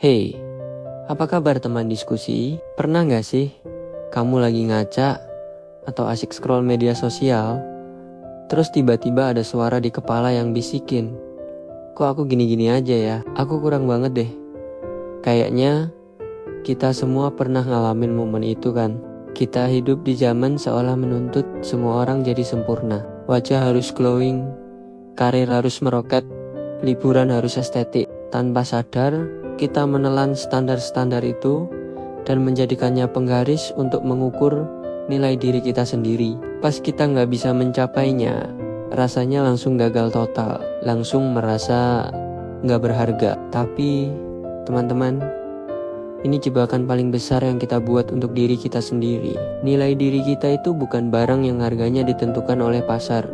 Hey, apa kabar teman diskusi? Pernah gak sih kamu lagi ngaca atau asik scroll media sosial, terus tiba-tiba ada suara di kepala yang bisikin, kok aku gini-gini aja ya? Aku kurang banget deh. Kayaknya kita semua pernah ngalamin momen itu kan? Kita hidup di zaman seolah menuntut semua orang jadi sempurna. Wajah harus glowing, karir harus meroket, liburan harus estetik. Tanpa sadar, kita menelan standar-standar itu dan menjadikannya penggaris untuk mengukur nilai diri kita sendiri. Pas kita nggak bisa mencapainya, rasanya langsung gagal total, langsung merasa nggak berharga. Tapi teman-teman, ini jebakan paling besar yang kita buat untuk diri kita sendiri. Nilai diri kita itu bukan barang yang harganya ditentukan oleh pasar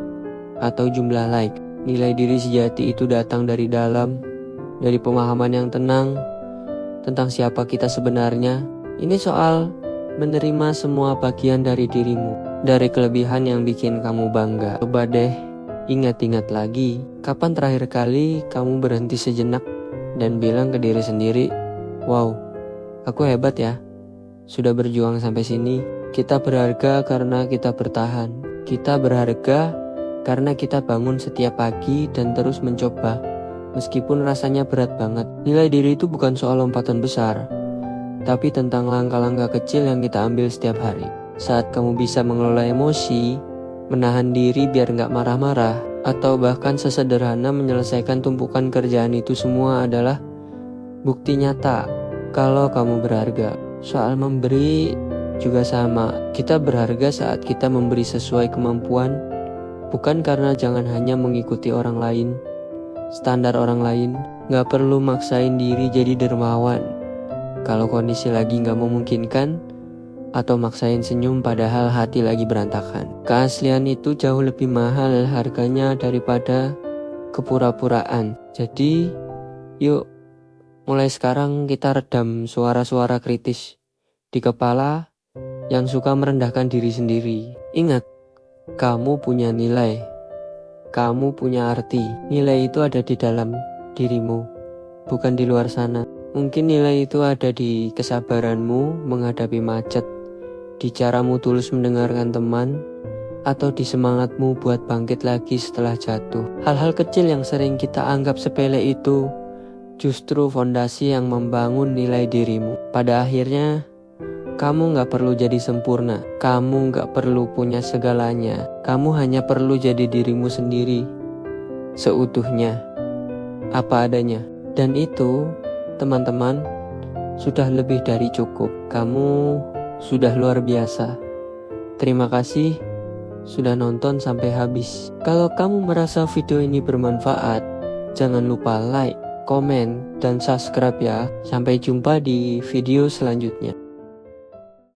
atau jumlah like. Nilai diri sejati itu datang dari dalam, dari pemahaman yang tenang tentang siapa kita sebenarnya. Ini soal menerima semua bagian dari dirimu, dari kelebihan yang bikin kamu bangga. Coba deh ingat-ingat lagi, kapan terakhir kali kamu berhenti sejenak dan bilang ke diri sendiri, wow, aku hebat ya, sudah berjuang sampai sini. Kita berharga karena kita bertahan. Kita berharga karena kita bangun setiap pagi dan terus mencoba, meskipun rasanya berat banget. Nilai diri itu bukan soal lompatan besar, tapi tentang langkah-langkah kecil yang kita ambil setiap hari. Saat kamu bisa mengelola emosi, menahan diri biar gak marah-marah, atau bahkan sesederhana menyelesaikan tumpukan kerjaan, itu semua adalah bukti nyata kalau kamu berharga. Soal memberi juga sama. Kita berharga saat kita memberi sesuai kemampuan, bukan karena jangan hanya mengikuti orang lain, standar orang lain. Gak perlu maksain diri jadi dermawan kalau kondisi lagi gak memungkinkan, atau maksain senyum padahal hati lagi berantakan. Keaslian itu jauh lebih mahal harganya daripada kepura-puraan. Jadi yuk, mulai sekarang kita redam suara-suara kritis di kepala yang suka merendahkan diri sendiri. Ingat, kamu punya nilai, kamu punya arti. Nilai itu ada di dalam dirimu, bukan di luar sana. Mungkin nilai itu ada di kesabaranmu menghadapi macet, di caramu tulus mendengarkan teman, atau di semangatmu buat bangkit lagi setelah jatuh. Hal-hal kecil yang sering kita anggap sepele itu justru fondasi yang membangun nilai dirimu. Pada akhirnya, kamu gak perlu jadi sempurna, kamu gak perlu punya segalanya. Kamu hanya perlu jadi dirimu sendiri, seutuhnya, apa adanya. Dan itu, teman-teman, sudah lebih dari cukup. Kamu sudah luar biasa. Terima kasih sudah nonton sampai habis. Kalau kamu merasa video ini bermanfaat, jangan lupa like, komen, dan subscribe ya. Sampai jumpa di video selanjutnya.